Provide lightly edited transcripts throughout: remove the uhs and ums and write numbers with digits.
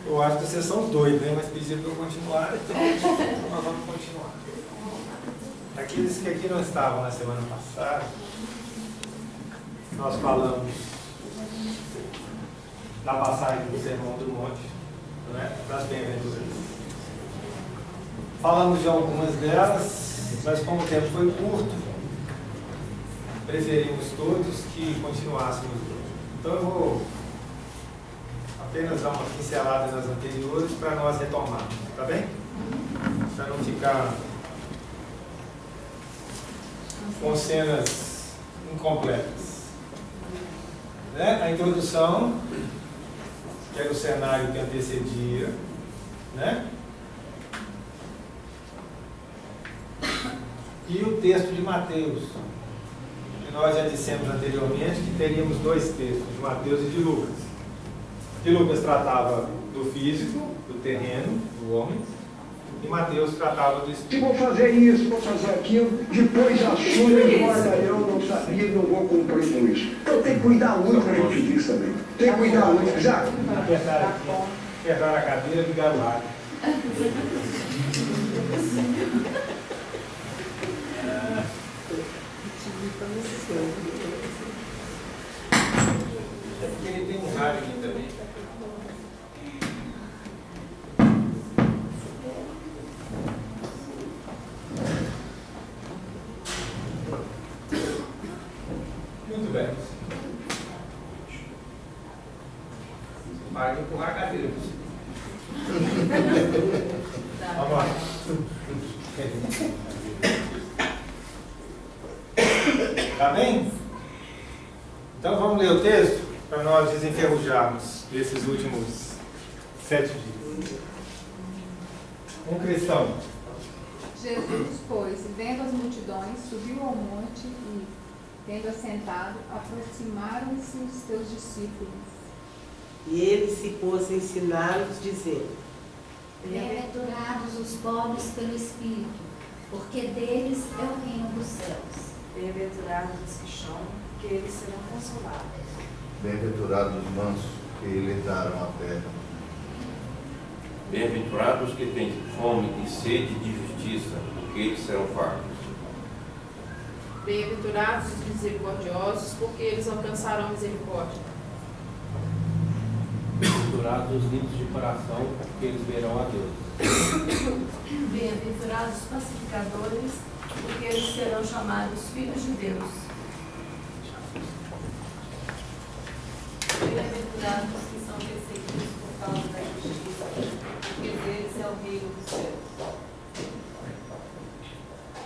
Eu acho que vocês são doidos, né? Mas pediram para eu continuar, então nós vamos continuar. Aqueles que aqui não estavam na semana passada, nós falamos da passagem do Sermão do Monte, né? Das bem-aventuranças. Falamos de algumas delas, mas como o tempo foi curto, preferimos todos que continuássemos. Então eu vou apenas dar uma pincelada nas anteriores para nós retomarmos, tá bem? Para não ficar com cenas incompletas. Né? A introdução, que era o cenário que antecedia, né? E o texto de Mateus, que nós já dissemos anteriormente que teríamos dois textos, de Mateus e de Lucas. De Lucas tratava do físico, do terreno, do homem, e Mateus tratava do espírito. Se vou fazer isso, vou fazer aquilo, depois assumo e olha, eu não sabia, não vou cumprir com isso. Então tem que cuidar muito, como eu te disse também. Tem que cuidar muito. Já. Apertar a cadeira e ligar o ar. É porque ele tem um rádio aqui também. Muito bem. Vai empurrar a cadeira. Vamos lá. Tá bem? Então vamos ler o texto para nós desenferrujarmos esses últimos 7 dias. Um cristão. Jesus, pois, vendo as multidões, subiu ao monte e, tendo assentado, aproximaram-se os seus discípulos. E ele se pôs a ensiná-los, dizendo: Bem-aventurados os pobres pelo Espírito, porque deles é o reino dos céus. Bem-aventurados os que choram, porque eles serão consolados. Bem-aventurados os mansos, que herdarão a terra. Bem-aventurados os que têm fome e sede de justiça, porque eles serão fartos. Bem-aventurados os misericordiosos, porque eles alcançarão misericórdia. Bem-aventurados os limpos de coração, porque eles verão a Deus. Bem-aventurados os pacificadores, porque eles serão chamados filhos de Deus. Bem-aventurados os que são perseguidos por causa da justiça, porque deles é o reino dos céus.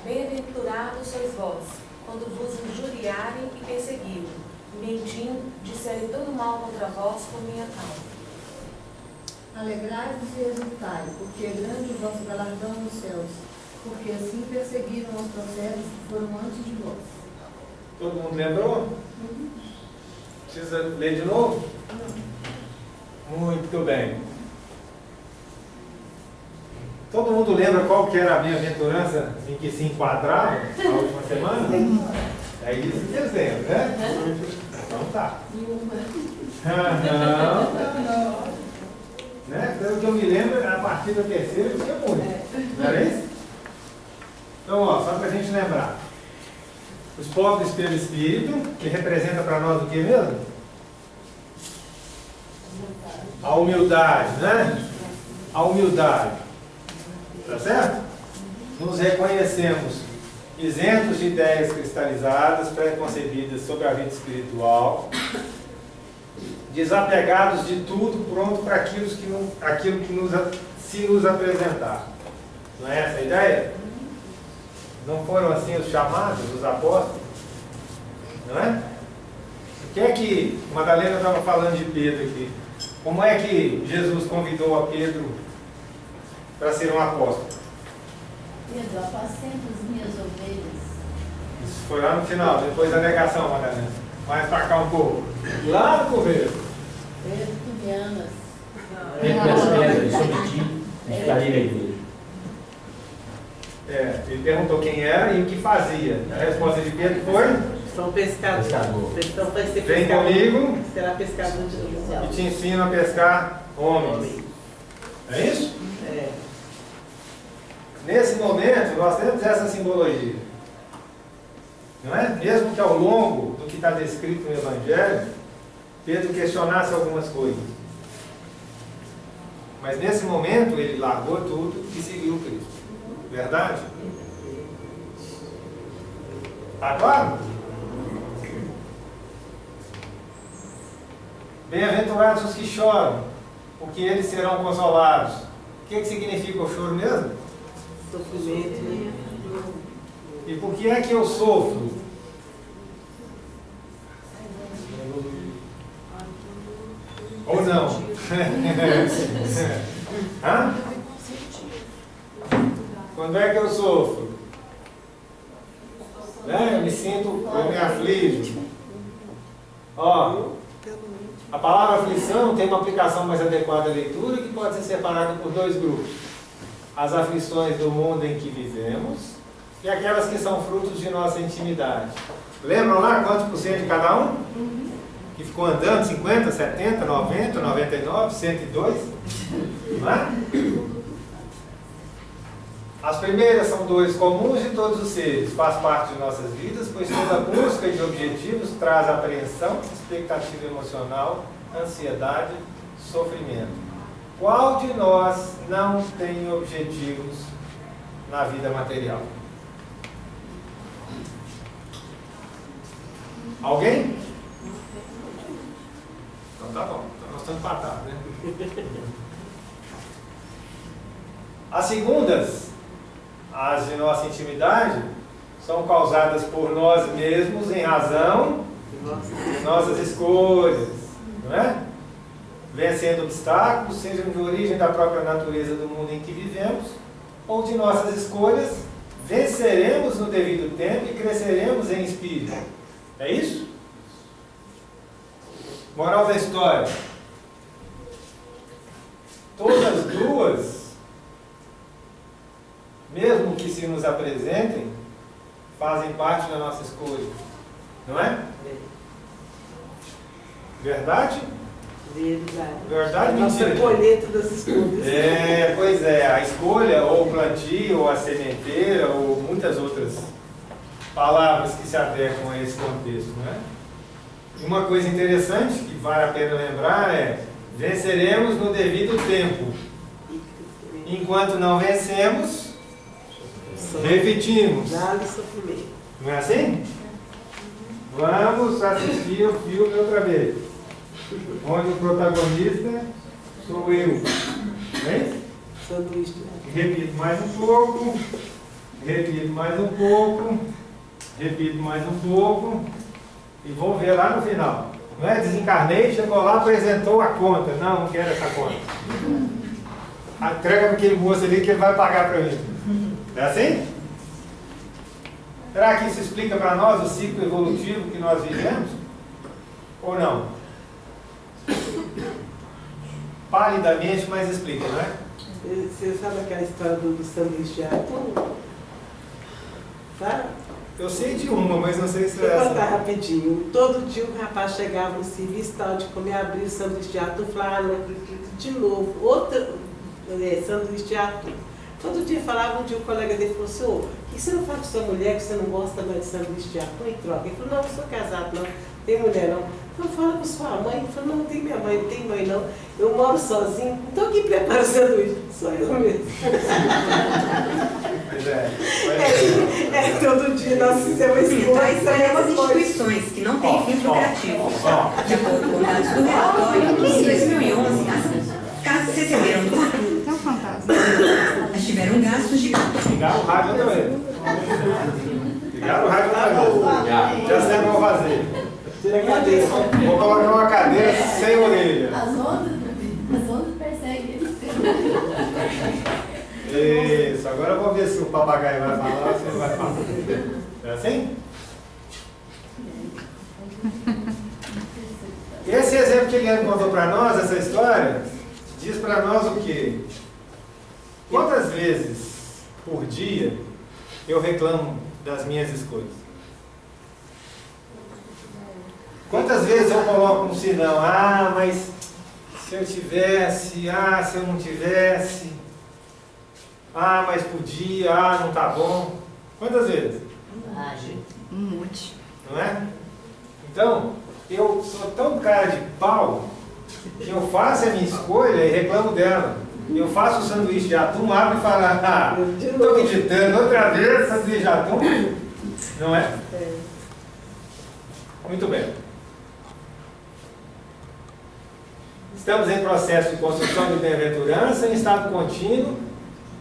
Bem-aventurados sois vós, quando vos injuriarem e perseguirem, mentindo, disserem todo mal contra vós por minha causa. Alegrai-vos e exultai, porque é grande o vosso galardão nos céus, porque assim perseguiram os profetas que foram antes de vós. Todo mundo lembrou? Precisa ler de novo? Muito bem. Todo mundo lembra qual que era a bem-aventurança em que se enquadrava na última semana? É isso que eles lembram, né? Então tá. Não. Né? Pelo que eu me lembro, a partir da terceira eu tinha muito. Não era isso? Então, ó, só para a gente lembrar. Os pobres pelo Espírito, que representa para nós o que mesmo? A humildade, né? A humildade. Tá certo? Nos reconhecemos isentos de ideias cristalizadas, pré-concebidas sobre a vida espiritual, desapegados de tudo, pronto para aquilo que se nos apresentar. Não é essa a ideia? Não foram assim os chamados, os apóstolos? Não é? O que é que Madalena estava falando de Pedro aqui? Como é que Jesus convidou a Pedro para ser um apóstolo? Pedro, apacenta as minhas ovelhas. Isso foi lá no final, depois da negação, Madalena. Mais para cá um pouco. Lá no começo. Pedro, tu me amas. Ele perguntou quem era e o que fazia. A resposta de Pedro foi: São pescadores. Então vai ser Vem pescador. comigo Será pescador de homens. e te ensino a pescar homens. É isso? É. Nesse momento, nós temos essa simbologia. Não é? Mesmo que ao longo do que está descrito no Evangelho, Pedro questionasse algumas coisas. Mas nesse momento, ele largou tudo e seguiu Cristo. Verdade? Está claro? Bem-aventurados os que choram, porque eles serão consolados. O que significa o choro mesmo? Sofrimento, né? E por que é que eu sofro? Ou não? Hã? Quando é que eu sofro? Né? Eu me sinto, eu me aflijo. Ó, a palavra aflição tem uma aplicação mais adequada à leitura que pode ser separada por dois grupos. As aflições do mundo em que vivemos e aquelas que são frutos de nossa intimidade. Lembram lá quantos por cento de cada um? Que ficou andando 50, 70, 90, 99, 102? Não é? As primeiras são dores comuns de todos os seres, faz parte de nossas vidas, pois toda busca de objetivos traz apreensão, expectativa emocional, ansiedade, sofrimento. Qual de nós não tem objetivos na vida material? Alguém? Então tá bom, então nós estamos empatados, né? As segundas, as de nossa intimidade, são causadas por nós mesmos em razão de nossas escolhas, não é? Vencendo obstáculos, sejam de origem da própria natureza do mundo em que vivemos, ou de nossas escolhas, venceremos no devido tempo e cresceremos em espírito. É isso? Moral da história. Todas duas, mesmo que se nos apresentem, fazem parte da nossa escolha. Não é? Verdade? Verdade. Verdade, nossa mentira? colheita das escolhas. É, pois é, a escolha, ou o plantio, ou a sementeira, ou muitas outras palavras que se adequam a esse contexto, não é? E uma coisa interessante que vale a pena lembrar é: venceremos no devido tempo. Enquanto não vencemos, repetimos. Dá-lhe sofrimento. Não é assim? Vamos assistir o filme outra vez, onde o protagonista sou eu. Não é isso? Sanduíche. Repito mais um pouco, repito mais um pouco, repito mais um pouco, e vou ver lá no final. Não é? Desencarnei, chegou lá, apresentou a conta. Não, não quero essa conta. Entrega para aquele moço ali que ele vai pagar para mim. É assim? Será que isso explica para nós o ciclo evolutivo que nós vivemos? Ou não? Palidamente, mas explica, não é? Você sabe aquela história do sanduíche de atum? Sabe? Eu sei de uma, mas não sei se Vou é contar essa. rapidinho. Todo dia o rapaz chegava no serviço tal de comer, abria o sanduíche de atum, falava, não acredito, de novo, outra sanduíche de atum. Todo dia falava, um dia o colega dele falou, senhor, por que você não fala com sua mulher que você não gosta mais de sanduíche de atum e troca? Ele falou, não, eu sou casado, não, tem mulher não. Eu falo com sua mãe, ele falou, não tem minha mãe, não tem mãe não, eu moro sozinho, então quem prepara o sanduíche? Sou eu mesmo. Pois é. Todo dia nós fizemos escolha. As instituições que não têm fins lucrativos. De acordo com dados do relatório, em 2011, as casas receberam do mas tiveram gastos de... Ligaram o rádio outra vez. Ligaram o rádio outra vez. Já sei o que eu vou fazer. Vou colocar uma cadeira sem orelha. As ondas perseguem eles. Isso, agora eu vou ver se o papagaio vai falar ou se ele vai falar. É assim? Esse exemplo que ele contou para nós, essa história, diz para nós o quê? Quantas vezes por dia eu reclamo das minhas escolhas? Quantas vezes eu coloco um senão? Ah, mas se eu tivesse, se eu não tivesse, mas podia, não tá bom. Quantas vezes? Um monte. Não é? Então, eu sou tão cara de pau que eu faço a minha escolha e reclamo dela. Eu faço o sanduíche de atum, abro e falo, estou meditando outra vez sanduíche de atum. Não é? Muito bem. Estamos em processo de construção de bem-aventurança em estado contínuo,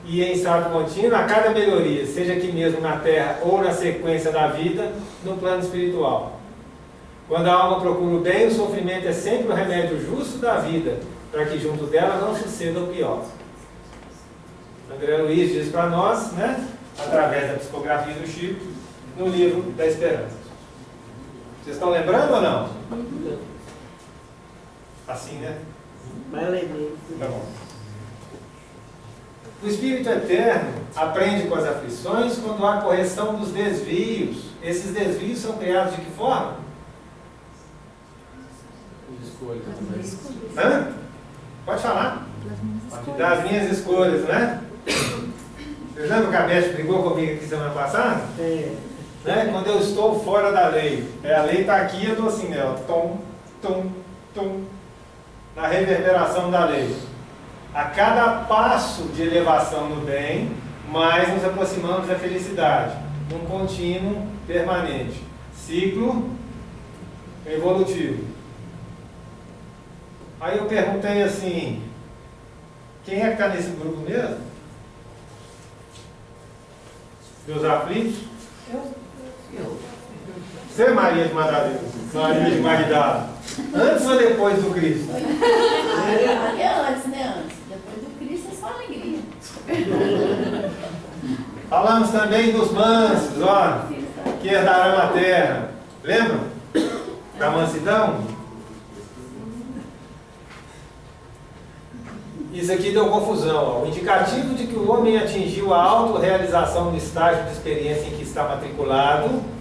e em estado contínuo a cada melhoria, seja aqui mesmo na Terra ou na sequência da vida, no plano espiritual. Quando a alma procura o bem, o sofrimento é sempre o remédio justo da vida, para que junto dela não suceda o pior. André Luiz diz para nós, né, através da psicografia do Chico, no livro da Esperança. Vocês estão lembrando ou não? Assim, né? Vai ler. Tá bom. O Espírito Eterno aprende com as aflições quando há correção dos desvios. Esses desvios são criados de que forma? Hã? Pode falar. Das minhas escolhas, né? Vocês lembram que a Beth brigou comigo aqui semana passada? Né? Quando eu estou fora da lei. A lei está aqui e eu estou assim, né? Tom, tom, tom. Na reverberação da lei. A cada passo de elevação no bem, mais nos aproximamos da felicidade. Num contínuo permanente. Ciclo evolutivo. Aí eu perguntei assim, quem é que está nesse grupo mesmo? Dos aflitos? Eu. Você, Maria de Madalena? Maria de Magdala. Antes ou depois do Cristo? É antes, né? Antes. Depois do Cristo é só alegria. Falamos também dos mansos, ó, que herdarão a terra. Lembram? Da mansidão? Isso aqui deu confusão. Ó. O indicativo de que o homem atingiu a autorrealização no estágio de experiência em que está matriculado.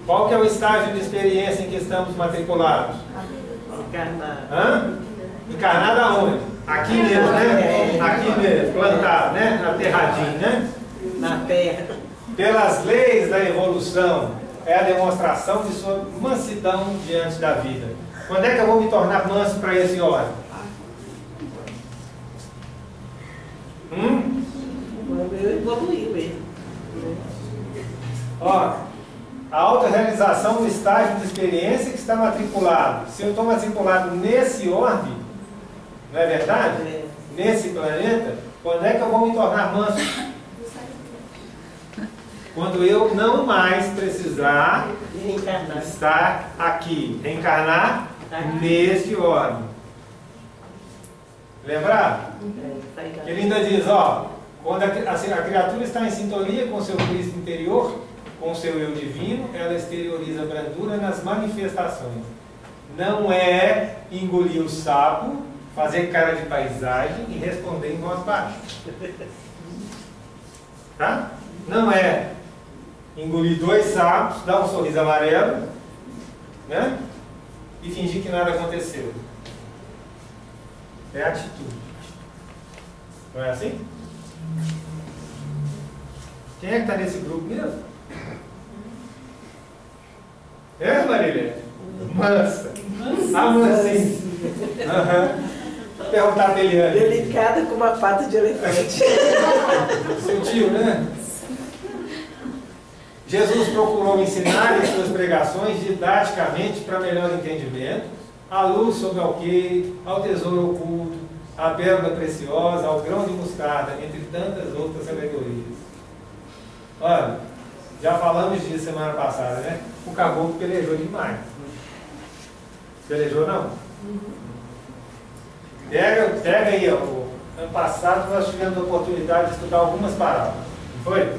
Qual que é o estágio de experiência em que estamos matriculados? Encarnado. Encarnado aonde? Aqui mesmo, né? Aqui mesmo, plantado, né? Aterradinho, né? Na terra. Pelas leis da evolução, é a demonstração de sua mansidão diante da vida. Quando é que eu vou me tornar manso para esse óleo? Quando eu evoluí mesmo. Ó, a autorrealização no estágio de experiência que está matriculado. Se eu estou matriculado nesse orbe, não é verdade? Nesse planeta, quando é que eu vou me tornar manso? Quando eu não mais precisar estar aqui, reencarnar neste orbe. Lembrado? Ele ainda diz, ó, quando a criatura está em sintonia com o seu Cristo interior, com o seu eu divino, ela exterioriza brandura nas manifestações. Não é engolir o sapo, fazer cara de paisagem e responder em voz baixa. Tá? Não é engolir 2 sapos, dar um sorriso amarelo, né? E fingir que nada aconteceu. É atitude. Não é assim? Quem é que está nesse grupo mesmo? É, Marília? Mansa. A mansinha. Vou perguntar a Eliane. Delicada como uma pata de elefante. Sentiu, né? Jesus procurou ensinar em suas pregações didaticamente para melhor entendimento, a luz sobre o alqueire, ao tesouro oculto, à pérola preciosa, ao grão de mostarda, entre tantas outras alegorias. Olha, já falamos disso semana passada, né? O caboclo pelejou demais. Pelejou não? Pega aí, ó. Ano passado nós tivemos a oportunidade de estudar algumas parábolas. Não foi?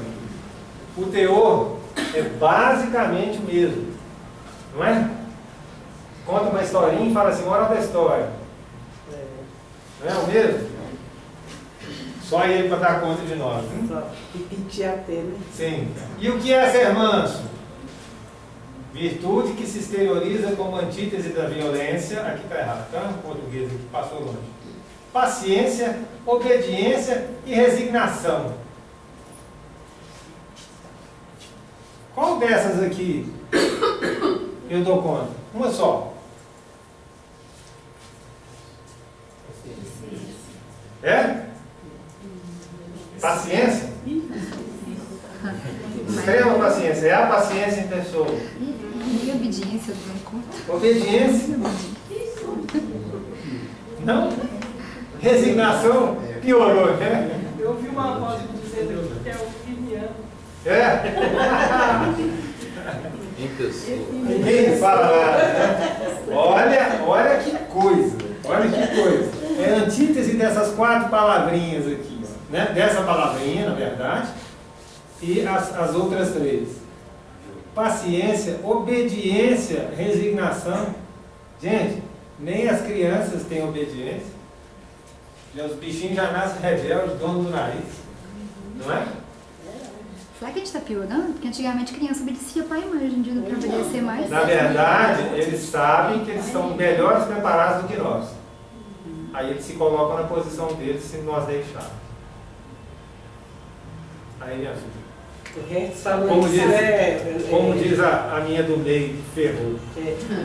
O teor é basicamente o mesmo. Não é? Conta uma historinha e fala assim, moral da história. Não é o mesmo? Só ele para dar conta de nós. Repetir até, né? Sim. E o que é ser manso? Virtude que se exterioriza como antítese da violência. Aqui está errado, tá? O português aqui passou longe. Paciência, obediência e resignação. Qual dessas aqui eu dou conta? Uma só. É? Paciência? Extrema paciência. É a paciência em pessoa. E obediência do encontro? Obediência? Não? Resignação? Piorou, né? Eu ouvi uma voz dizendo que é opinião. É? Em pessoa. Ninguém fala nada. Olha que coisa. Olha que coisa. É a antítese dessas 4 palavrinhas aqui. Né? Dessa palavrinha, na verdade. E as outras 3. Paciência, obediência, resignação. Gente, nem as crianças têm obediência. Os bichinhos já nascem rebeldes, dono do nariz. Não é? Será que a gente está piorando? Porque antigamente criança obedecia pai e mãe, hoje em dia não para obedecer mais. Na verdade, eles sabem que eles são melhores preparados do que nós. Aí eles se colocam na posição deles se nós deixarmos. Aí, minha filha. Como diz a minha do meio, ferrou.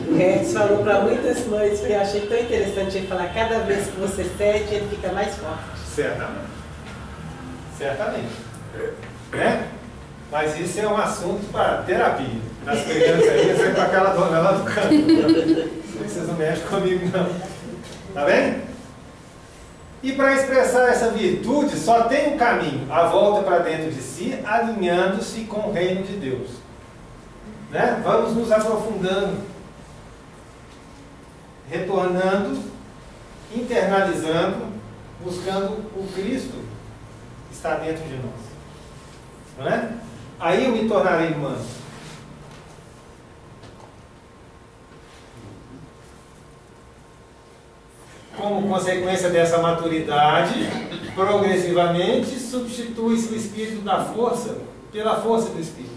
O Hertz falou para muitas mães que eu achei tão interessante ele falar: cada vez que você cede, ele fica mais forte. Certamente. Certamente. Né? Mas isso é um assunto para terapia. Nas crianças aí, você com aquela dona lá do canto. Vocês não mexem comigo, não. Tá bem? E para expressar essa virtude, só tem um caminho: a volta para dentro de si, alinhando-se com o reino de Deus. Né? Vamos nos aprofundando, retornando, internalizando, buscando o Cristo que está dentro de nós. Não é? Aí eu me tornarei manso. Como consequência dessa maturidade, progressivamente substitui-se o espírito da força pela força do espírito.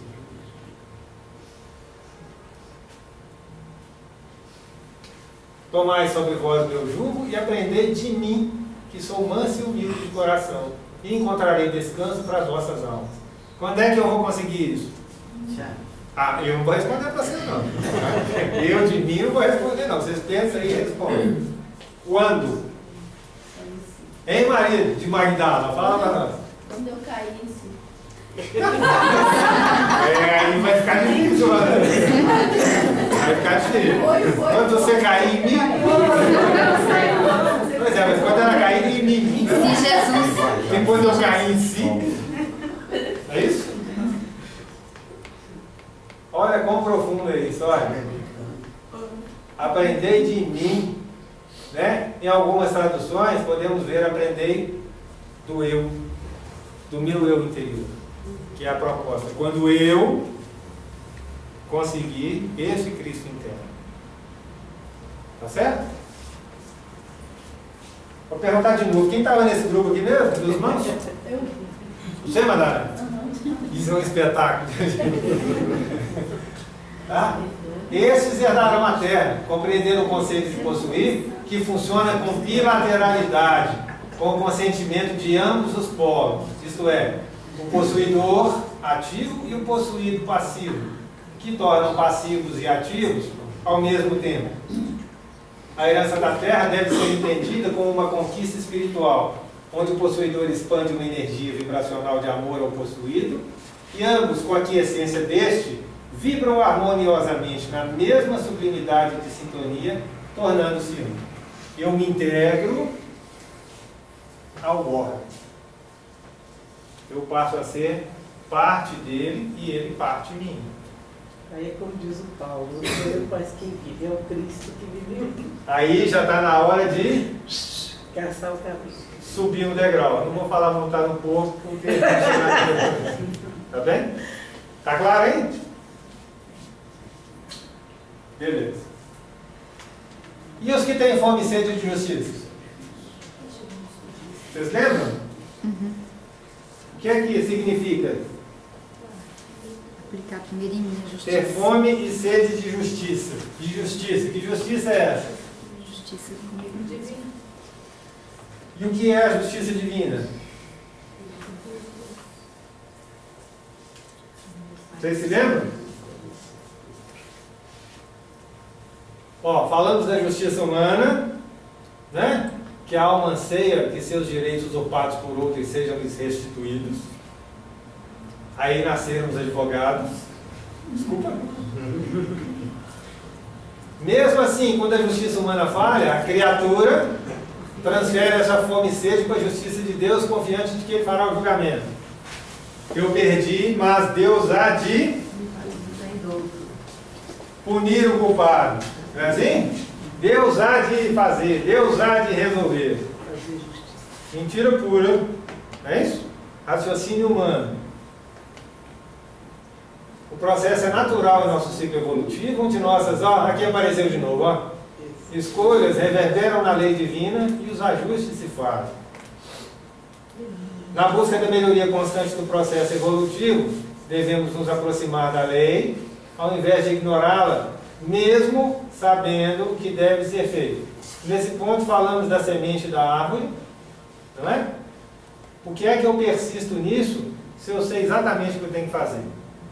Tomai sobre vós meu jugo e aprendei de mim, que sou manso e humilde de coração, e encontrarei descanso para as vossas almas. Quando é que eu vou conseguir isso? Ah, eu não vou responder para vocês, não. Eu de mim não vou responder, não. Vocês pensam aí e respondem. Quando? Hein, marido de Magdala? Fala para nós. Quando eu caí em si. Aí vai ficar difícil, mano. Vai ficar difícil. Quando você cair em mim. Pois é, mas quando ela cair em mim. Em Jesus. Depois eu cair em si. É isso? Olha quão profundo é isso, olha. Aprendei de mim. Né? Em algumas traduções podemos ver aprendei do eu, do meu eu interior, que é a proposta. Quando eu conseguir esse Cristo interno. Tá certo? Vou perguntar de novo, quem estava nesse grupo aqui mesmo? Dos mãos? Eu. Você, Madara? Isso é um espetáculo. Tá? Esses herdaram a terra, compreenderam o conceito de possuir, que funciona com bilateralidade, com o consentimento de ambos os polos, isto é, o possuidor ativo e o possuído passivo, que tornam passivos e ativos ao mesmo tempo. A herança da terra deve ser entendida como uma conquista espiritual, onde o possuidor expande uma energia vibracional de amor ao possuído, e ambos, com a aquiescência deste, vibram harmoniosamente na mesma sublimidade de sintonia, tornando-se um. Eu me integro ao órgão. Eu passo a ser parte dele e ele parte de mim. Aí é como diz o Paulo, não sou eu mais quem vive, é o Cristo que vive em mim. Aí já está na hora de caçar o cabelo. Subir um degrau. Não vou falar montar no porco, porque tá bem? Tá claro aí? Beleza. E os que têm fome e sede de justiça? Vocês lembram? O que é que significa? aplicar primeiro em mim a justiça. Ter fome e sede de justiça. De justiça. Que justiça é essa? Justiça comigo divina. E o que é a justiça divina? Vocês se lembram? Ó, falamos da justiça humana, né? Que a alma anseia que seus direitos usurpados por outros sejam lhes restituídos. Aí nasceram os advogados. Desculpa. Mesmo assim, quando a justiça humana falha, a criatura transfere essa fome e sede para a justiça de Deus, confiante de que Ele fará o julgamento. Eu perdi, mas Deus há de punir o culpado. Não é assim? Deus há de fazer, Deus há de resolver. Mentira pura. Não é isso? Raciocínio humano. O processo é natural em nosso ciclo evolutivo, onde nossas, aqui apareceu de novo, ó. Escolhas reverberam na lei divina e os ajustes se fazem. Na busca da melhoria constante do processo evolutivo, devemos nos aproximar da lei, ao invés de ignorá-la, mesmo sabendo o que deve ser feito. Nesse ponto falamos da semente da árvore, não é? Por que é que eu persisto nisso, se eu sei exatamente o que eu tenho que fazer?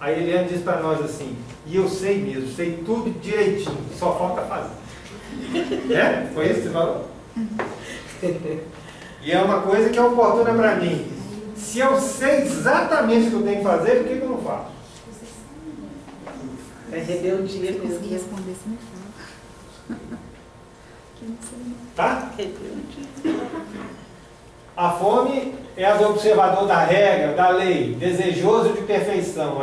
Aí Eliane diz para nós assim, e eu sei mesmo, sei tudo direitinho, só falta fazer. É? Foi isso que você falou? E é uma coisa que é oportuna para mim. Se eu sei exatamente o que eu tenho que fazer, por que eu não faço? É rebeldia. Se conseguir responder, você me fala. Que não sei. Tá? A fome é a do observador da regra, da lei, desejoso de perfeição,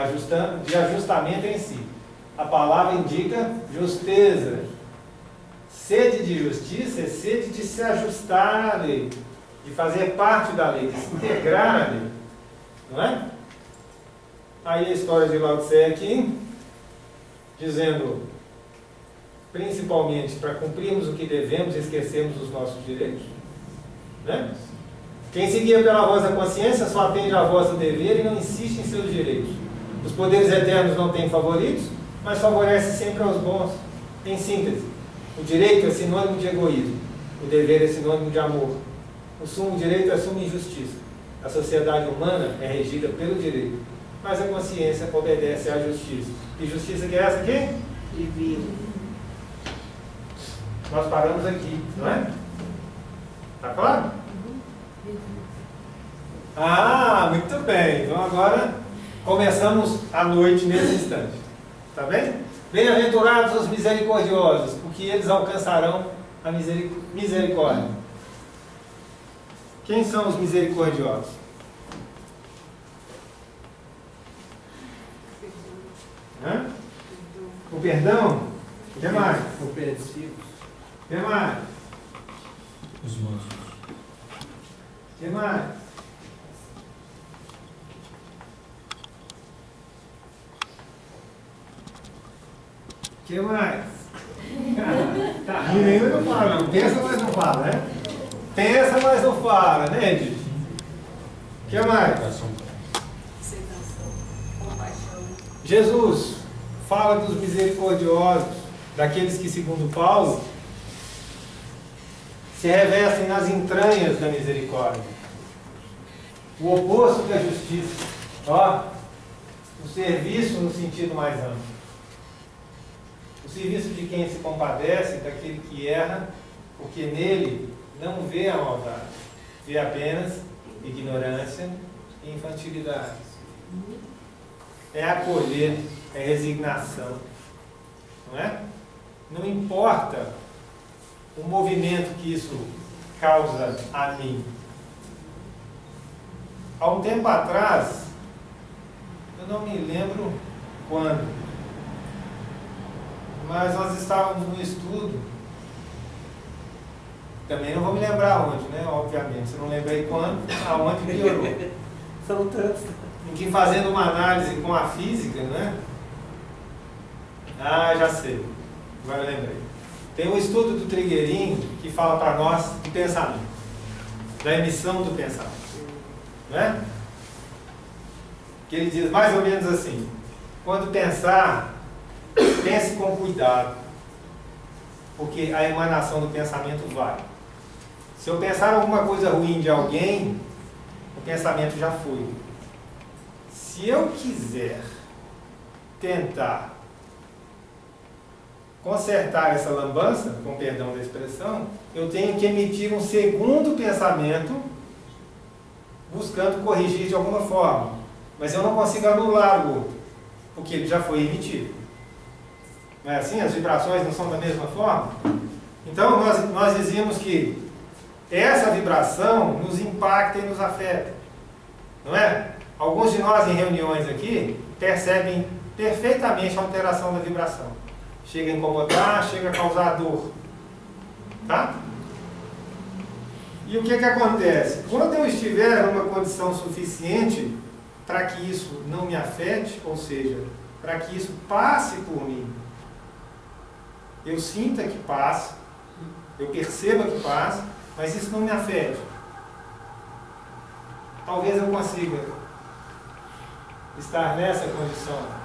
de ajustamento em si. A palavra indica justeza. Sede de justiça é sede de se ajustar à lei, de fazer parte da lei, de se integrar à lei. Não é? Aí a história de Lao Tse aqui, dizendo, principalmente, para cumprirmos o que devemos, esquecemos os nossos direitos. Né? Quem se guia pela voz da consciência só atende à voz do dever e não insiste em seus direitos. Os poderes eternos não têm favoritos, mas favorece sempre aos bons. Em síntese, o direito é sinônimo de egoísmo, o dever é sinônimo de amor. O sumo direito é suma injustiça. A sociedade humana é regida pelo direito, mas a consciência obedece à justiça. Que justiça que é essa aqui? Divina. Nós paramos aqui, não é? Tá claro? Ah, muito bem. Então agora começamos a noite nesse instante. Tá bem? Bem-aventurados os misericordiosos, porque eles alcançarão a misericórdia. Quem são os misericordiosos? Hã? O perdão? O que mais? Compreensivos. O que mais? Os mansos. O que mais? O que mais? Tá rindo ainda, não fala, não. Pensa, mas não fala, né? Pensa, mas não fala, né, Edith? O que mais? Jesus fala dos misericordiosos, daqueles que, segundo Paulo, se revestem nas entranhas da misericórdia. O oposto da justiça. Ó, o serviço no sentido mais amplo. O serviço de quem se compadece, daquele que erra, porque nele não vê a maldade, vê apenas ignorância e infantilidade. É acolher, é resignação, não é? Não importa o movimento que isso causa a mim. Há um tempo atrás, eu não me lembro quando, mas nós estávamos no estudo, também não vou me lembrar onde, né? Obviamente, se não lembrei quando, aonde piorou. São tantos. Em que, fazendo uma análise com a física, né? Ah, já sei, agora eu lembrei. Tem um estudo do Trigueirinho que fala para nós do pensamento, da emissão do pensamento, né? Que ele diz mais ou menos assim: quando pensar, pense com cuidado, porque a emanação do pensamento vai. Se eu pensar alguma coisa ruim de alguém, o pensamento já foi. Se eu quiser tentar consertar essa lambança, com perdão da expressão, eu tenho que emitir um segundo pensamento buscando corrigir de alguma forma. Mas eu não consigo anular o outro, porque ele já foi emitido. Não é assim? As vibrações não são da mesma forma? Então, nós dizíamos que essa vibração nos impacta e nos afeta. Não é? Alguns de nós em reuniões aqui percebem perfeitamente a alteração da vibração. Chega a incomodar, chega a causar dor. Tá? E o que acontece? Quando eu estiver numa condição suficiente para que isso não me afete, ou seja, para que isso passe por mim, eu sinta que passa, eu perceba que passa, mas isso não me afete. Talvez eu consiga estar nessa condição.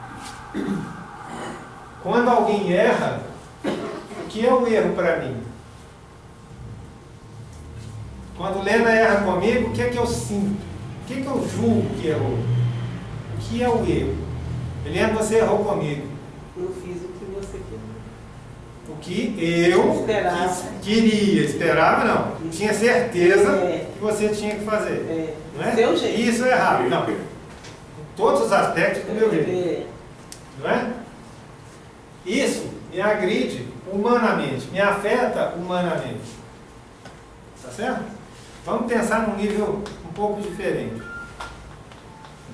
Quando alguém erra, o que é o erro para mim? Quando Lena erra comigo, o que é que eu sinto? O que é que eu julgo que errou? O que é o erro? Helena, você errou comigo. Eu fiz o que você queria. O que eu queria, esperava não. Tinha certeza que você tinha que fazer. Não é? Seu jeito. Isso é errado. Não. Em todos os aspectos do meu jeito. Não é? Isso me agride humanamente, me afeta humanamente. Tá certo? Vamos pensar num nível um pouco diferente.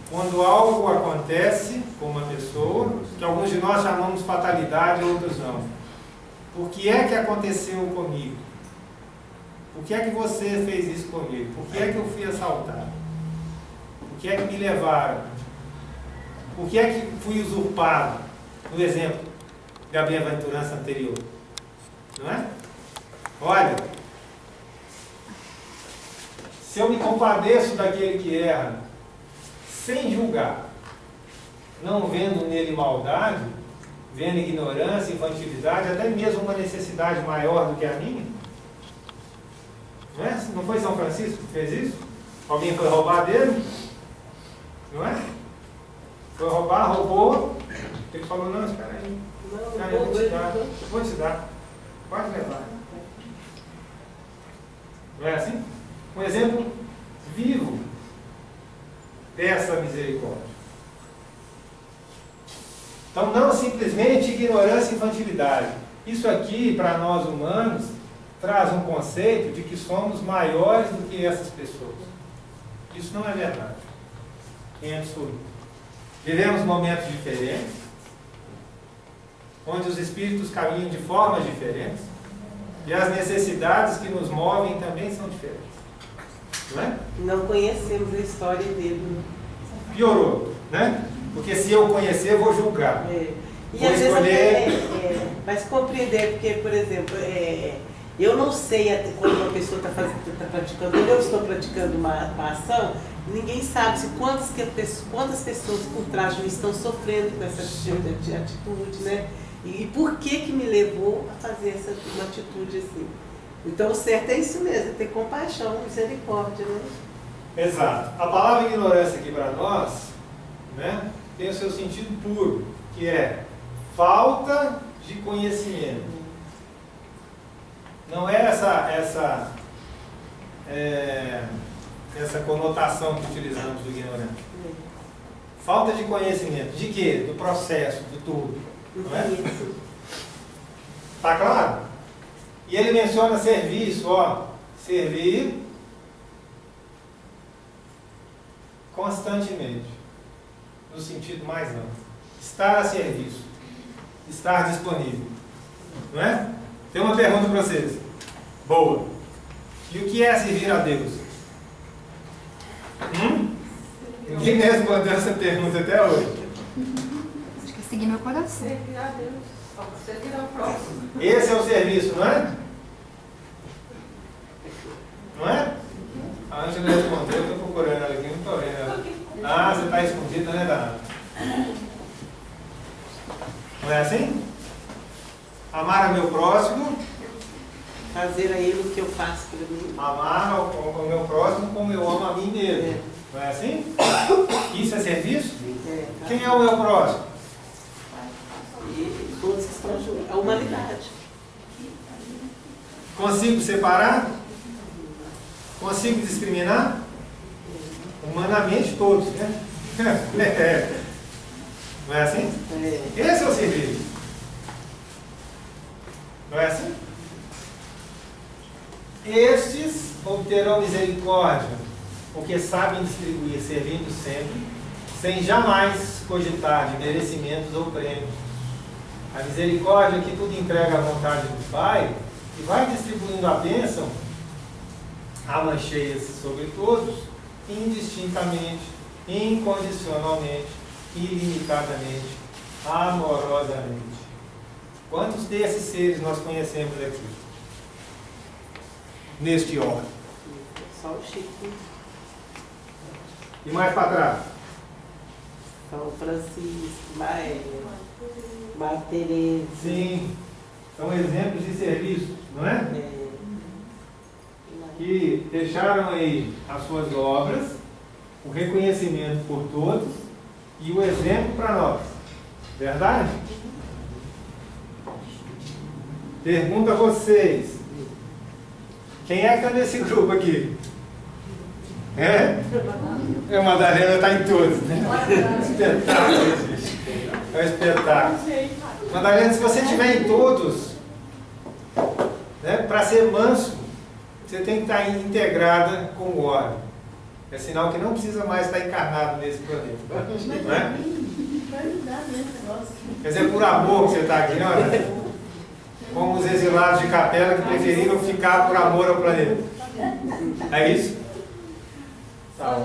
Quando algo acontece com uma pessoa, que alguns de nós chamamos fatalidade, outros não. Por que é que aconteceu comigo? Por que é que você fez isso comigo? Por que é que eu fui assaltado? Por que é que me levaram? Por que é que fui usurpado? No exemplo da bem-aventurança anterior. Não é? Olha, se eu me compadeço daquele que erra, sem julgar, não vendo nele maldade, vendo ignorância, infantilidade, até mesmo uma necessidade maior do que a minha. Não é? Não foi São Francisco que fez isso? Alguém foi roubar dele? Não é? Foi roubar, roubou. Ele falou, não, espera aí. Cara, eu vou te dar. Vou te dar. Pode levar. Não é assim? Um exemplo vivo dessa misericórdia. Então, não simplesmente ignorância e infantilidade. Isso aqui, para nós humanos, traz um conceito de que somos maiores do que essas pessoas. Isso não é verdade. Em absoluto. Vivemos momentos diferentes, onde os espíritos caminham de formas diferentes, e as necessidades que nos movem também são diferentes. Não é? Não conhecemos a história dele. Né? Piorou, né? Porque se eu conhecer, eu vou julgar. E vou às escolher... vezes mas compreender, porque, por exemplo, eu não sei quando uma pessoa está praticando, quando eu estou praticando uma ação, ninguém sabe se quantas pessoas por trás de mim estão sofrendo com essa atitude, né? E por que me levou a fazer uma atitude assim. Então o certo é isso mesmo, é ter compaixão, misericórdia, né? Exato. A palavra ignorância aqui para nós, né, tem o seu sentido puro, que é falta de conhecimento. Não é essa conotação que utilizamos do ignorante. Falta de conhecimento. De quê? Do processo, de tudo. Não é? Tá claro? E ele menciona serviço, ó. Servir constantemente. No sentido mais amplo. Estar a serviço. Estar disponível. Não é? Tem uma pergunta para vocês. Boa. E o que é servir a Deus? Ninguém me respondeu essa pergunta até hoje. Acho que é seguir meu coração. Servir a Deus. Servir ao próximo. Esse é o serviço, não é? Não é? A Ângela respondeu, eu estou procurando ela aqui, não estou vendo ela. Ah, você está escondida, né, Dana? fácil para mim. Amar o meu próximo como eu amo a mim mesmo. Não é assim? Isso é serviço? Quem é o meu próximo? E todos que estão juntos. A humanidade. Consigo separar? Consigo discriminar? Humanamente todos, né? Não é assim? Esse é o serviço. Não é assim? Estes obterão misericórdia, porque sabem distribuir, servindo sempre, sem jamais cogitar de merecimentos ou prêmios. A misericórdia que tudo entrega à vontade do Pai, e vai distribuindo a bênção a mancheias sobre todos, indistintamente, incondicionalmente, ilimitadamente, amorosamente. Quantos desses seres nós conhecemos aqui? Neste ordem. Só o Chico. E mais para trás? São Francisco, Maélia, Maria Tereza. Sim, são exemplos de serviço, não é? Que deixaram aí as suas obras, o reconhecimento por todos e o exemplo para nós. Verdade? Pergunto a vocês, quem é que está nesse grupo aqui? A Madalena está em todos, né? Espetáculo, gente. É um espetáculo. Madalena, se você estiver em todos, né, para ser manso, você tem que estar integrada com o óleo. É sinal que não precisa mais estar encarnado nesse planeta. Não é? Quer dizer, por amor que você está aqui, olha. Como os exilados de Capela que preferiram ficar por amor ao planeta. É isso? Tá.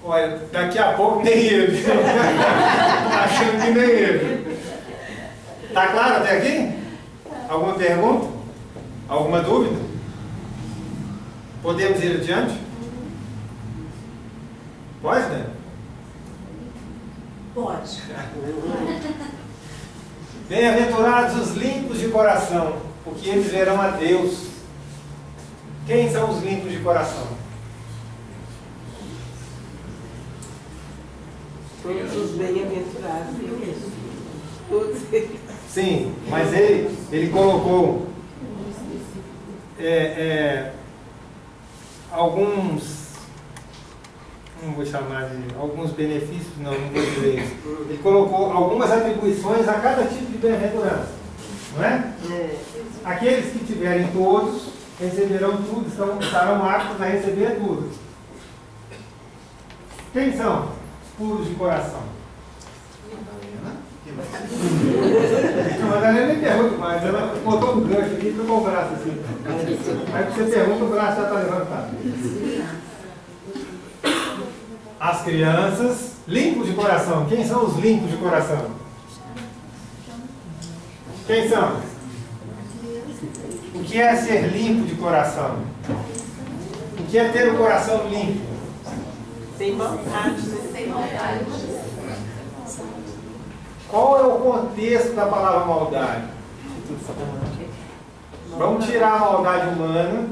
Olha, daqui a pouco nem ele. Achando que nem ele. Tá claro até aqui? Alguma pergunta? Alguma dúvida? Podemos ir adiante? Pode, né? Pode. Bem-aventurados os limpos de coração, porque eles verão a Deus. Quem são os limpos de coração? Todos os bem-aventurados. Todos eles. Sim, mas ele colocou alguns, não vou chamar de alguns benefícios, não vou dizer isso. Ele colocou algumas atribuições a cada tipo de bem-aventurança, não é? Aqueles que tiverem todos receberão tudo, estarão aptos a receber tudo. Quem são os puros de coração? A Madalena nem pergunta mais, ela botou um gancho aqui e trocou o braço assim. Aí você pergunta, o braço já está levantado. As crianças limpos de coração. Quem são os limpos de coração? Quem são? O que é ser limpo de coração? O que é ter o coração limpo? Sem vontade, né? Sem vontade. Qual é o contexto da palavra maldade? Vamos tirar a maldade humana,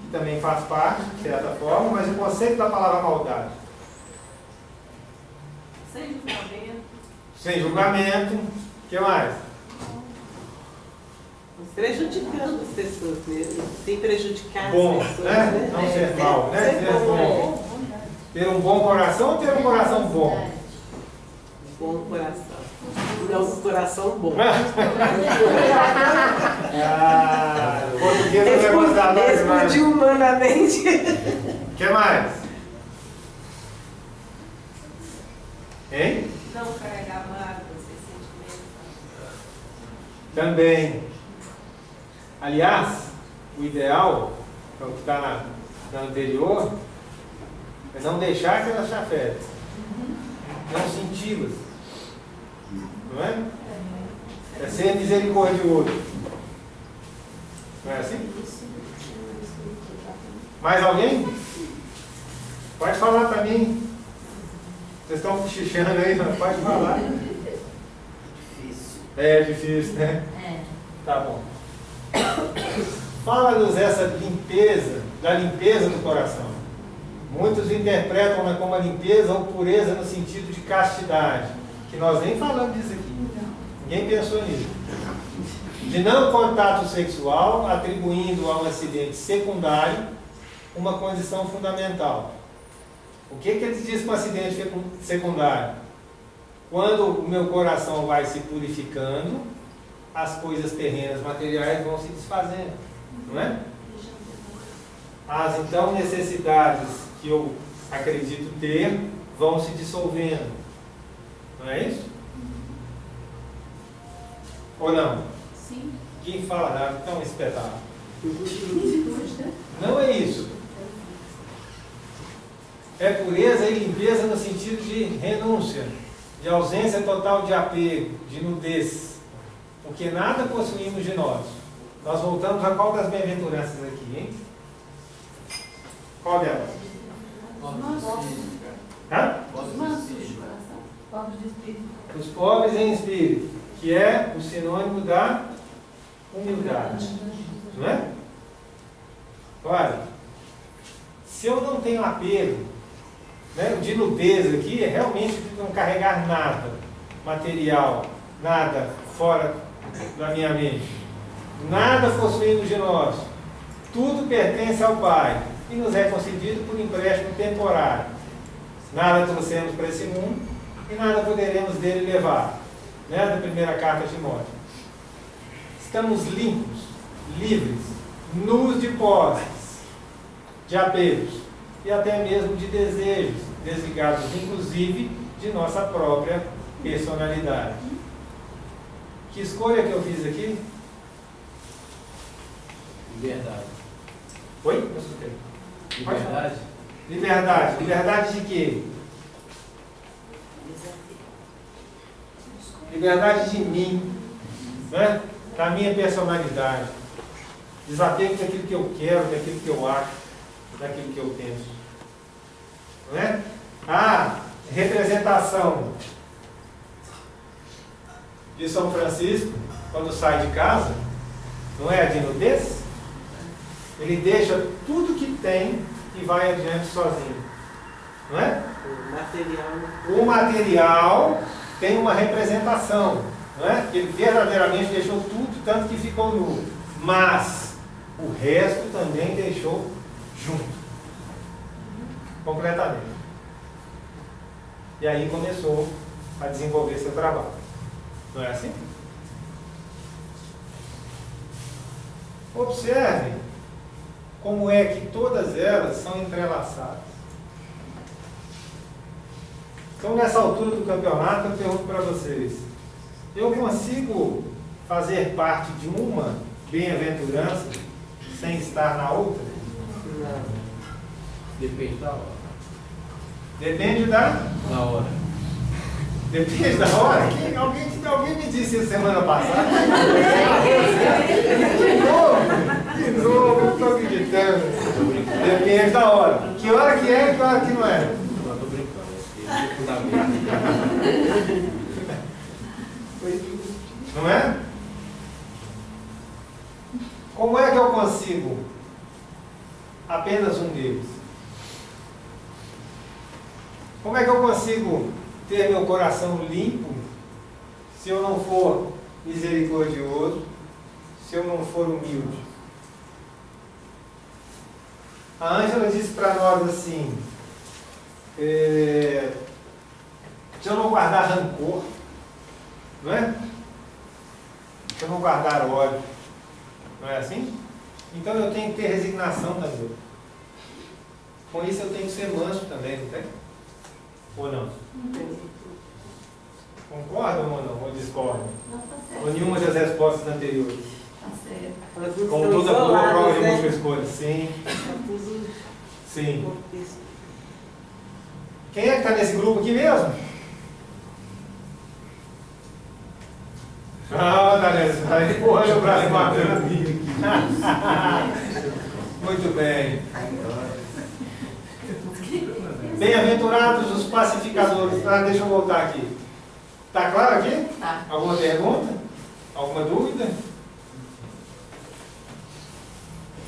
que também faz parte, de certa forma, mas o conceito da palavra maldade. Sem julgamento. Sem julgamento. O que mais? Prejudicando as pessoas mesmo. Sem prejudicar Bom, as pessoas. né? Não ser mal, né? Ser bom. Ter um bom coração ou ter um coração bom? Bom coração. Não, um coração bom. O português não vai gostar mais. Explodiu humanamente. O que mais? Hein? Não carregar mágoas e sentimentos. Também. Aliás, o ideal, o que está na anterior, é não deixar que elas chafetem. Não senti-las. Não é? É ser misericordioso. Não é assim? Mais alguém? Pode falar para mim. Vocês estão cochichando aí, mas pode falar. É difícil, né? Tá bom. fala-nos essa limpeza, da limpeza do coração. Muitos interpretam como a limpeza ou pureza no sentido de castidade, que nós nem falamos disso aqui. Ninguém pensou nisso. De não contato sexual, atribuindo a um acidente secundário uma condição fundamental. O que ele diz com acidente secundário? Quando o meu coração vai se purificando, as coisas terrenas, materiais vão se desfazendo, não é? As então necessidades que eu acredito ter vão se dissolvendo, não é isso? Ou não? Sim. Quem fala, então, espetáculo. Não é isso. É pureza e limpeza no sentido de renúncia, de ausência total de apego, de nudez, porque nada possuímos de nós. Nós voltamos a qual das bem-aventuranças aqui, hein? Qual delas? Hã? Pobres de espírito. Os pobres em espírito, que é o sinônimo da humildade, não é? Olha, se eu não tenho apego, né, de nudez aqui, é realmente não carregar nada material, nada fora da minha mente, nada possuímos de nós, tudo pertence ao Pai e nos é concedido por empréstimo temporário. Nada trouxemos para esse mundo e nada poderemos dele levar, né, da primeira carta a Timóteo. Estamos limpos, livres, nus de posses, de apegos e até mesmo de desejos, desligados inclusive de nossa própria personalidade. Que escolha que eu fiz aqui? Liberdade. Oi? Não escutei. Liberdade. Liberdade. Liberdade de quê? Liberdade de mim, né? Da minha personalidade. Desapego daquilo que eu quero, daquilo que eu acho, daquilo que eu penso. Não é? A representação de São Francisco, quando sai de casa, não é a de nudez? Ele deixa tudo que tem e vai adiante sozinho. Não é? O material tem uma representação, não é? Ele verdadeiramente deixou tudo, tanto que ficou nu. Mas o resto também deixou junto. Completamente. E aí começou a desenvolver seu trabalho. Não é assim? Observem como é que todas elas são entrelaçadas. Então, nessa altura do campeonato, eu pergunto para vocês: eu consigo fazer parte de uma bem-aventurança sem estar na outra? Não. Depende da hora. Depende da hora. Depende da hora? Alguém me disse isso semana passada. De novo, eu estou acreditando. Depende da hora. Que hora que é e que hora que não é? Não, estou brincando. Não é? Como é que eu consigo apenas um deles? Como é que eu consigo ter meu coração limpo se eu não for misericordioso, se eu não for humilde? A Ângela disse para nós assim: se eu não guardar rancor, não é? Se eu não guardar ódio, não é assim? Então eu tenho que ter resignação também. Com isso eu tenho que ser manso também, não tem? Ou não? Concordam ou não? Ou discordam? Não, tá certo. Ou nenhuma das respostas anteriores? Tá certo. Como toda boa prova de né? múltipla escolha. Sim. Sim. Quem é que está nesse grupo aqui mesmo? Ah, Danés, está empurrando o braço bacana. Muito bem. Bem-aventurados os pacificadores. Ah, deixa eu voltar aqui. Está claro aqui? Tá. Alguma pergunta? Alguma dúvida?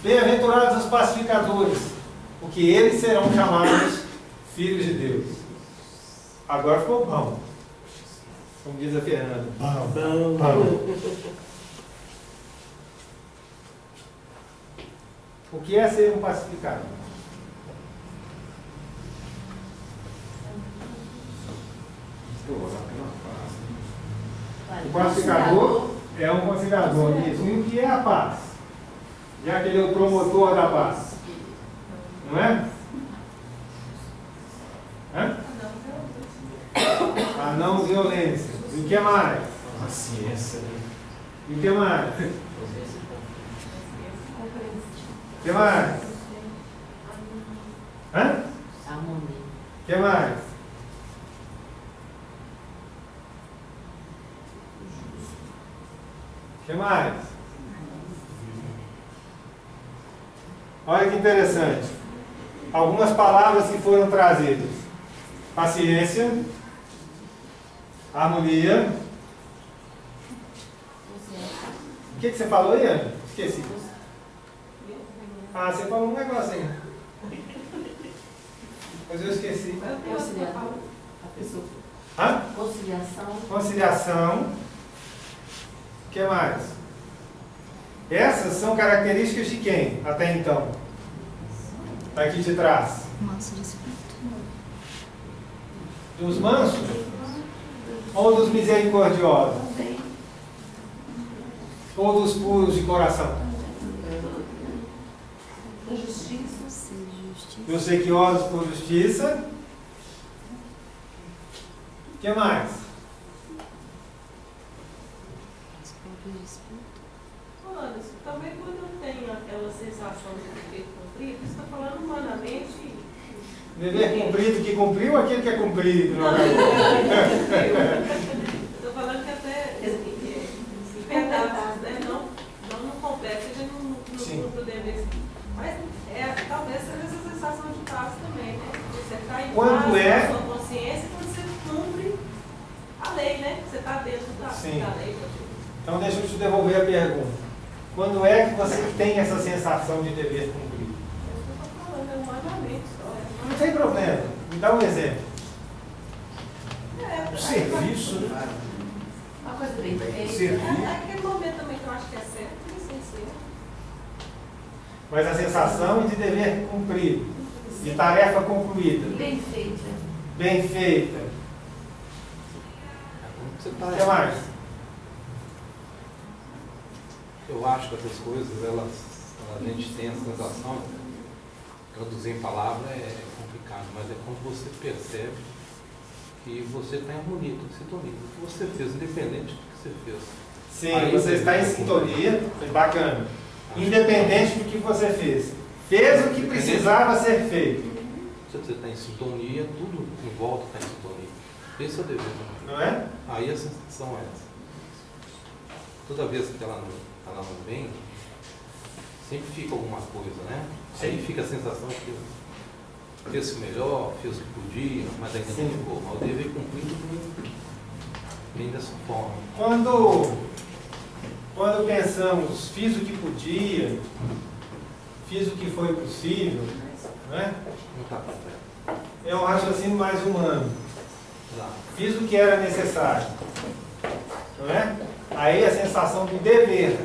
Bem-aventurados os pacificadores, porque eles serão chamados filhos de Deus. Agora ficou bom. Como diz a Fernanda. Bom. O que é ser um pacificador? O pacificador é um conciliador. Isso. E o que é a paz? Já que ele é o promotor da paz. Não é? Hã? A não violência. E o que mais? A ciência. E o que mais? O que mais? Hã? O que mais? O que mais? Olha que interessante. Algumas palavras que foram trazidas. Paciência, harmonia. O que você falou aí, Ana? Esqueci. Ah, você falou um negócio aí. Mas eu esqueci. Conciliação. A pessoa. Hã? Conciliação. Conciliação. O que mais? Essas são características de quem, até então? Está aqui de trás. Manso de espírito. Dos mansos? Ou dos misericordiosos? Ou dos puros de coração? Da justiça. Dos sequiosos por justiça. O que mais? Olha, também quando eu tenho aquela sensação de dever cumprido, você está falando humanamente. Dever cumprido que cumpriu ou aquele que é cumprido? Estou falando que até em pedaços, né? Não complexo, a gente não podemos. Mas talvez seja essa sensação de paz também, né? Você está em paz com a sua consciência quando você cumpre a lei, né? Você está dentro da lei. Então deixa eu te devolver a pergunta. Quando é que você tem essa sensação de dever cumprido? Eu estou falando humanamente só. Não tem problema. Me dá um exemplo. O serviço, né? Uma coisa bem feita. É aquele momento também que eu acho que é certo e sem ser. Mas a sensação de dever cumprido, de tarefa concluída. Bem feita. Bem feita. O que mais? Eu acho que essas coisas, a gente tem a sensação, traduzir em palavra é complicado, mas é quando você percebe que você está em harmonia, em sintonia. O que você fez, independente do que você fez. Sim, aí você está em sintonia, foi bacana. Independente do que você fez. Fez o que precisava ser feito. Se você está em sintonia, tudo em volta está em sintonia. Esse é o dever. Não é? Aí a sensação é essa. Toda vez que ela não vem, sempre fica alguma coisa, né? Sim. Aí fica a sensação que fez o melhor, fez o que podia, mas ainda não ficou. Mas o dever cumprido vem dessa forma. Quando pensamos, fiz o que podia, fiz o que foi possível, né? Não está completo. É um raciocínio mais humano. Fiz o que era necessário. Não é? Aí a sensação do dever,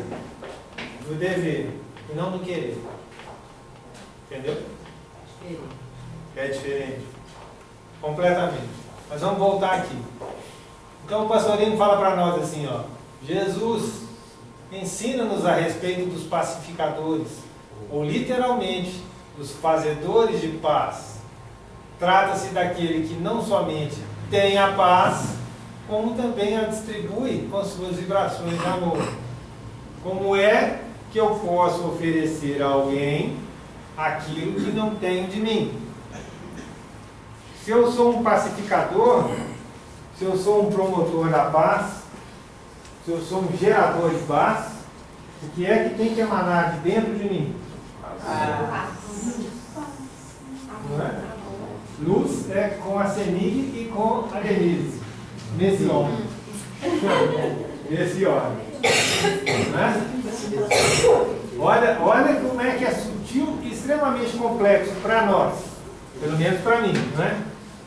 e não do querer. Entendeu? É diferente. Completamente. Mas vamos voltar aqui. Então o pastorinho fala para nós assim, ó, Jesus ensina-nos a respeito dos pacificadores, ou literalmente, dos fazedores de paz. Trata-se daquele que não somente tem a paz, como também a distribui com suas vibrações de amor. Como é que eu posso oferecer a alguém aquilo que não tenho de mim? Se eu sou um pacificador, se eu sou um promotor da paz, se eu sou um gerador de paz, o que é que tem que emanar de dentro de mim? Não é? Luz é com a Semig e com a Denise. Nesse homem. Nesse homem. Não é? Olha como é que é sutil e extremamente complexo para nós, pelo menos para mim, não é?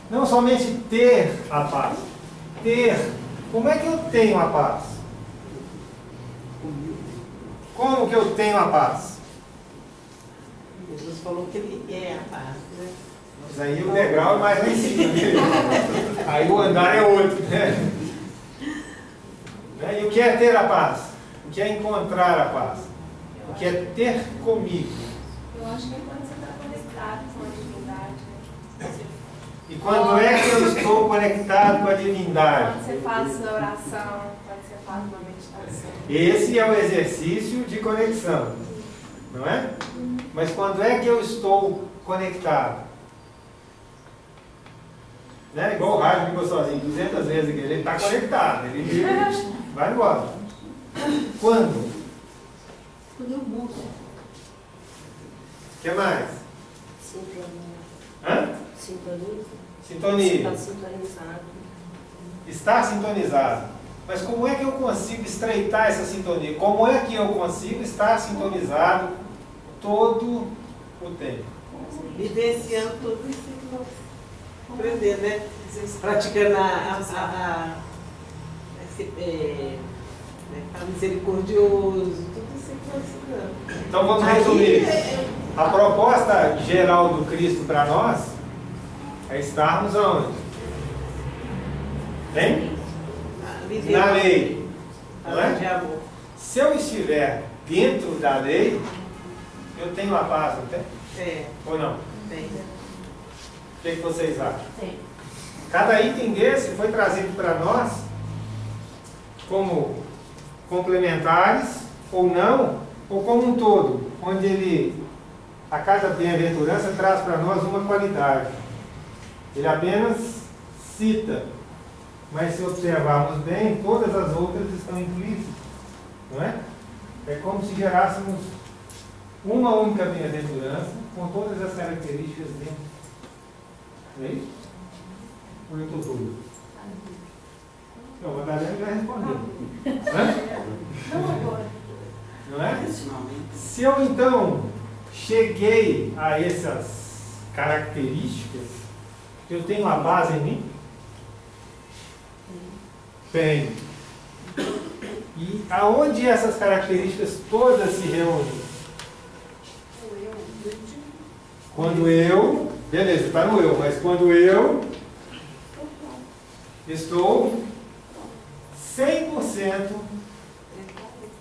Não somente ter a paz, como é que eu tenho a paz? Como que eu tenho a paz? Jesus falou que ele é a paz, né? Mas aí o degrau é mais lá em cima. Aí o andar é outro, né? E o que é ter a paz? O que é encontrar a paz? O que é ter comigo? Eu acho que é quando você está conectado com a divindade, né? E quando é que eu estou conectado com a divindade? Quando você faz uma oração, quando você faz uma meditação. Esse é o exercício de conexão, não é? Mas quando é que eu estou conectado? Né? Igual o rádio ficou sozinho 200 vezes aqui, ele está conectado, ele vai embora. Quando? Quando eu mudo. O que mais? Sintonia. Hã? Sintoniza. Sintonia. Está sintonizado. Estar sintonizado. Mas como é que eu consigo estreitar essa sintonia? Como é que eu consigo estar sintonizado todo o tempo? Vivenciando tudo isso que nós aprendemos, né? Praticando a misericordioso, tudo isso que nós ensinamos. Então vamos resumir. A proposta geral do Cristo para nós é estarmos aonde? Bem? Na lei. Não é? Se eu estiver dentro da lei, eu tenho a paz, não tem? É. Ou não? Tem. O que vocês acham? Tem. Cada item desse foi trazido para nós como complementares ou não, ou como um todo, onde ele, a cada bem-aventurança, traz para nós uma qualidade. Ele apenas cita, mas se observarmos bem, todas as outras estão implícitas, não é? É como se gerássemos uma única bem-aventurança com todas as características dentro. Não é isso? Ou eu estou doido? Não, a Madalena já respondeu. Não agora. Não é? Se eu então cheguei a essas características, eu tenho a base em mim? Tenho. E aonde essas características todas se reúnem? Quando eu, beleza, está no eu, mas quando eu estou 100%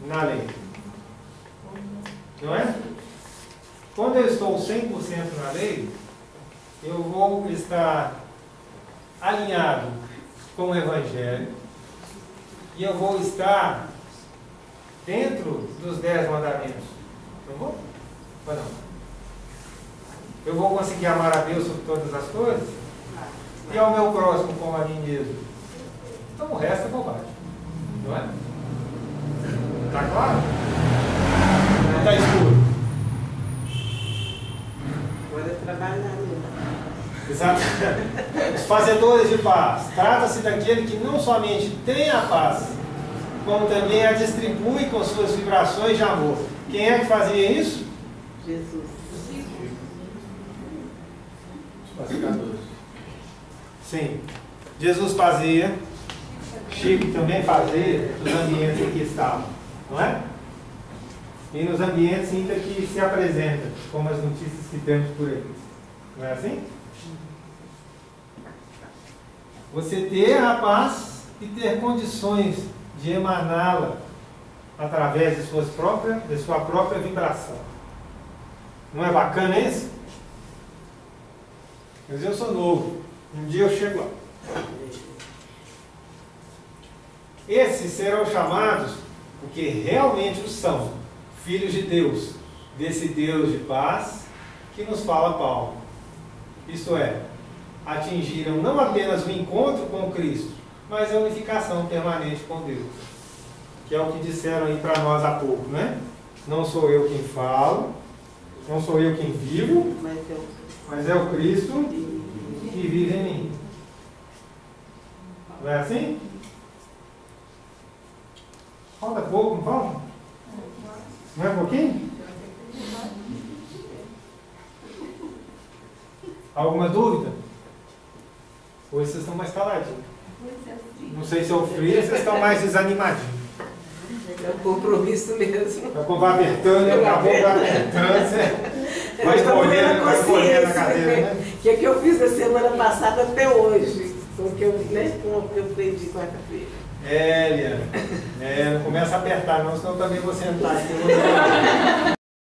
na lei. Não é? Quando eu estou 100% na lei, eu vou estar alinhado com o Evangelho e eu vou estar dentro dos 10 mandamentos. Não vou? Ou não? Eu vou conseguir amar a Deus sobre todas as coisas e ao meu próximo como a mim mesmo. Então o resto é bobagem. Não é? Está claro? Está escuro? Agora é trabalhar. Exato. Os fazedores de paz. Trata-se daquele que não somente tem a paz, como também a distribui com suas vibrações de amor. Quem é que fazia isso? Jesus. Sim. Jesus fazia. Chico também fazia nos ambientes em que estava. Não é? E nos ambientes em que se apresenta, como as notícias que temos por aí. Não é assim? Você ter a paz e ter condições de emaná-la através de sua própria vibração. Não é bacana isso? Mas eu sou novo. Um dia eu chego lá. Esses serão chamados, porque realmente o são, filhos de Deus, desse Deus de paz que nos fala Paulo. Isto é, atingiram não apenas o encontro com Cristo, mas a unificação permanente com Deus. Que é o que disseram aí para nós há pouco, né? Não sou eu quem falo, não sou eu quem vivo, mas é o Cristo que vive em mim. Não é assim? Falta pouco, não falta? Não é um pouquinho? Alguma dúvida? Hoje vocês estão mais caladinhos. Não sei se é o frio, vocês estão mais desanimadinhos. É um compromisso mesmo. Vai apertando, acabou apertando, vai correndo na cadeira, né? Que é que eu fiz na semana passada até hoje, com o que eu aprendi quarta-feira. Liana, não começa a apertar não, senão também vou sentar aqui.